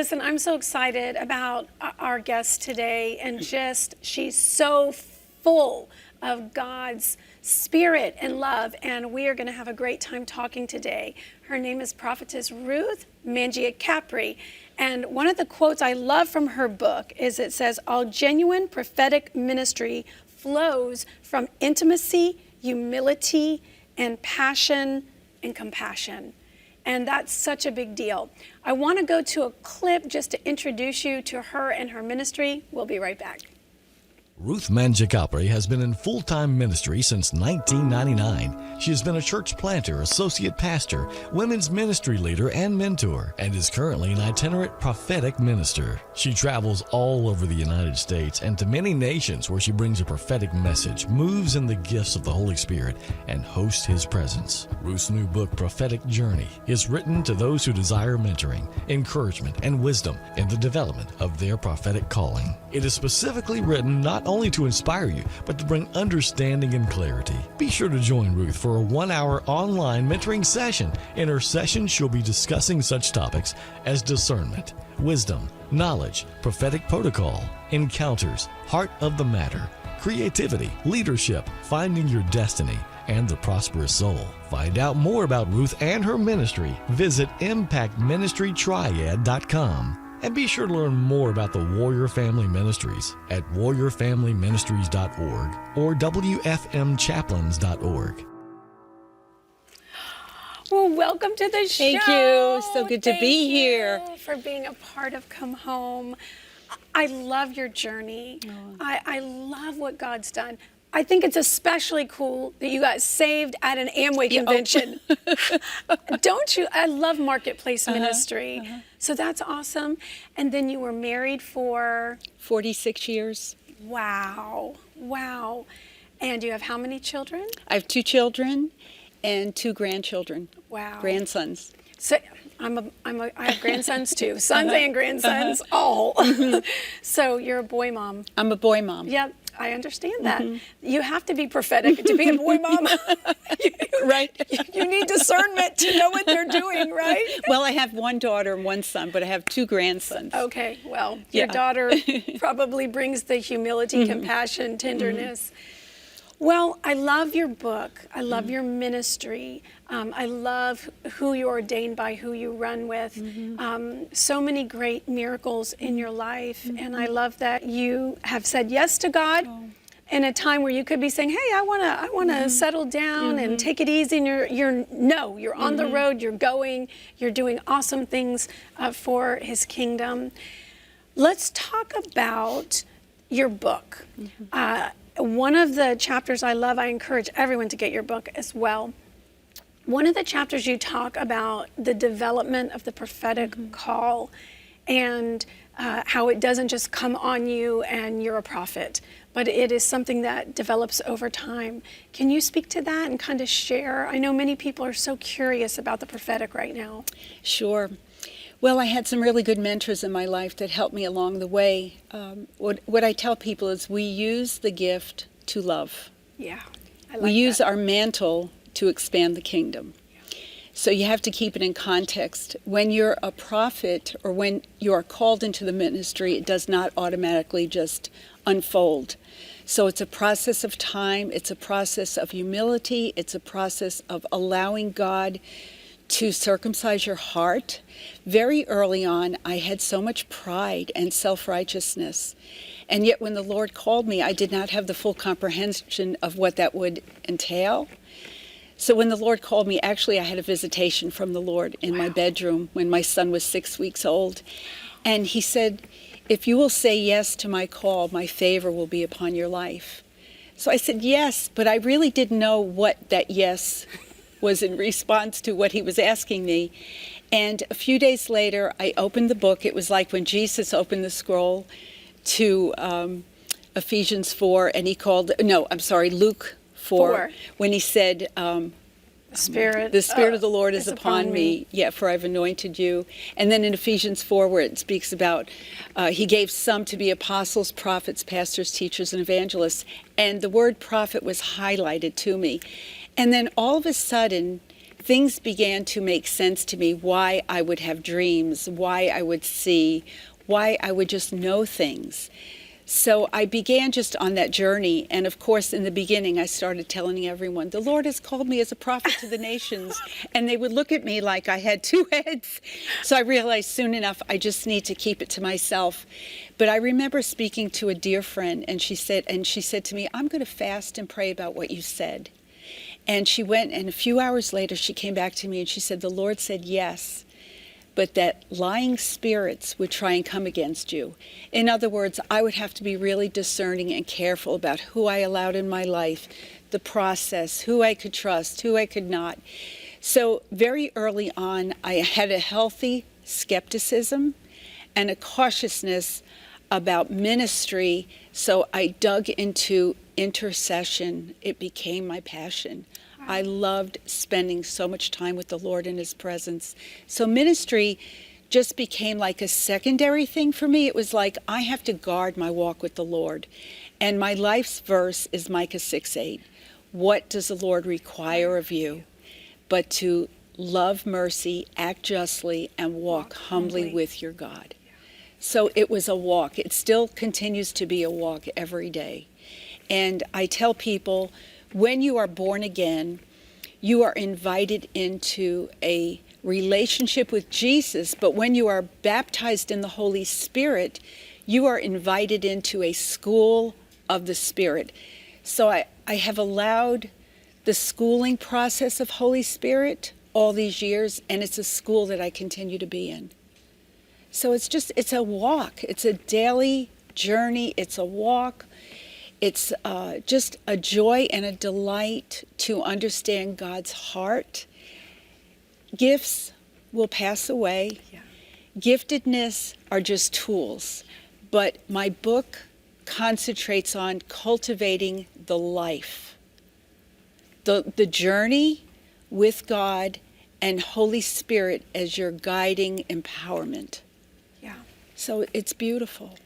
Listen, I'm so excited about our guest today, and just she's so full of God's spirit and love, and we are going to have a great time talking today. Her name is prophetess Ruth Mangiacapre, and one of the quotes I love from her book is it says, "All genuine prophetic ministry flows from intimacy, humility, and passion and compassion." And that's such a big deal. I want to go to a clip just to introduce you to her and her ministry. We'll be right back. Ruth Mangiacapre has been in full-time ministry since 1999. She has been a church planter, associate pastor, women's ministry leader, and mentor, and is currently an itinerant prophetic minister. She travels all over the United States and to many nations where she brings a prophetic message, moves in the gifts of the Holy Spirit, and hosts His presence. Ruth's new book, Prophetic Journey, is written to those who desire mentoring, encouragement, and wisdom in the development of their prophetic calling. It is specifically written not only to inspire you, but to bring understanding and clarity. Be sure to join Ruth for a 1-hour online mentoring session. In her session, she'll be discussing such topics as discernment, wisdom, knowledge, prophetic protocol, encounters, heart of the matter, creativity, leadership, finding your destiny, and the prosperous soul. Find out more about Ruth and her ministry. Visit impactministrytriad.com. And be sure to learn more about the Warrior Family Ministries at warriorfamilyministries.org or wfmchaplains.org. Well, welcome to the show. Thank you. So good to be here. Thank you for being a part of Come Home. I love your journey. Oh. I love what God's done. I think it's especially cool that you got saved at an Amway convention. Don't you? I love marketplace ministry. So that's awesome. And then you were married for? 46 years. Wow. Wow. And you have how many children? I have 2 children and 2 grandchildren. Wow. Grandsons. So I have grandsons too. Sons and grandsons, all. So you're a boy mom. I'm a boy mom. Yep. I understand that. You have to be prophetic to be a boy mom. Right. You need discernment to know what they're doing, right? Well, I have 1 daughter and 1 son, but I have 2 grandsons. Okay, well, your Yeah. daughter probably brings the humility, compassion, tenderness. Well, I love your book. I love your ministry. I love who you're ordained by, who you run with. So many great miracles in your life. And I love that you have said yes to God in a time where you could be saying, hey, I want to settle down and take it easy. And you're on the road, you're going, you're doing awesome things for His kingdom. Let's talk about your book. One of the chapters I love, I encourage everyone to get your book as well. One of the chapters you talk about the development of the prophetic call and how it doesn't just come on you and you're a prophet, but it is something that develops over time. Can you speak to that and kind of share? I know many people are so curious about the prophetic right now. Sure. Well, I had some really good mentors in my life that helped me along the way. What I tell people is we use the gift to love. Yeah, I like We use that. our mantle to expand the kingdom. So you have to keep it in context. When you're a prophet or when you are called into the ministry, it does not automatically just unfold. So it's a process of time, it's a process of humility, it's a process of allowing God to circumcise your heart. Very early on, I had so much pride and self-righteousness. And yet when the Lord called me, I did not have the full comprehension of what that would entail. So when the Lord called me, actually I had a visitation from the Lord in my bedroom when my son was 6 weeks old. And He said, if you will say yes to my call, my favor will be upon your life. So I said yes, but I really didn't know what that yes was in response to what He was asking me. And a few days later, I opened the book. It was like when Jesus opened the scroll to Ephesians 4, and he called, Luke 4, when he said, the Spirit of the Lord is upon me. Yeah, for I've anointed you. And then in Ephesians 4, where it speaks about He gave some to be apostles, prophets, pastors, teachers, and evangelists. And the word prophet was highlighted to me. And then all of a sudden, things began to make sense to me, why I would have dreams, why I would see, why I would just know things. So I began just on that journey. And of course, in the beginning, I started telling everyone, the Lord has called me as a prophet to the nations. And they would look at me like I had two heads. So I realized soon enough, I just need to keep it to myself. But I remember speaking to a dear friend, and she said to me, I'm going to fast and pray about what you said. And she went, and a few hours later, she came back to me and she said, the Lord said yes, but that lying spirits would try and come against you. In other words, I would have to be really discerning and careful about who I allowed in my life, the process, who I could trust, who I could not. So very early on, I had a healthy skepticism and a cautiousness about ministry. So I dug into intercession. It became my passion. I loved spending so much time with the Lord in His presence. So ministry just became like a secondary thing for me. It was like I have to guard my walk with the Lord. And my life's verse is Micah 6:8. What does the Lord require of you? But to love mercy, act justly, and walk humbly with your God. So it was a walk. It still continues to be a walk every day. And I tell people, when you are born again, you are invited into a relationship with Jesus, but when you are baptized in the Holy Spirit, you are invited into a school of the Spirit. So I have allowed the schooling process of Holy Spirit all these years, and it's a school that I continue to be in. So it's a walk. It's a daily journey. It's a walk. It's just a joy and a delight to understand God's heart. Gifts will pass away. Yeah. Giftedness are just tools. But my book concentrates on cultivating the life, the journey with God and Holy Spirit as your guiding empowerment. Yeah. So it's beautiful.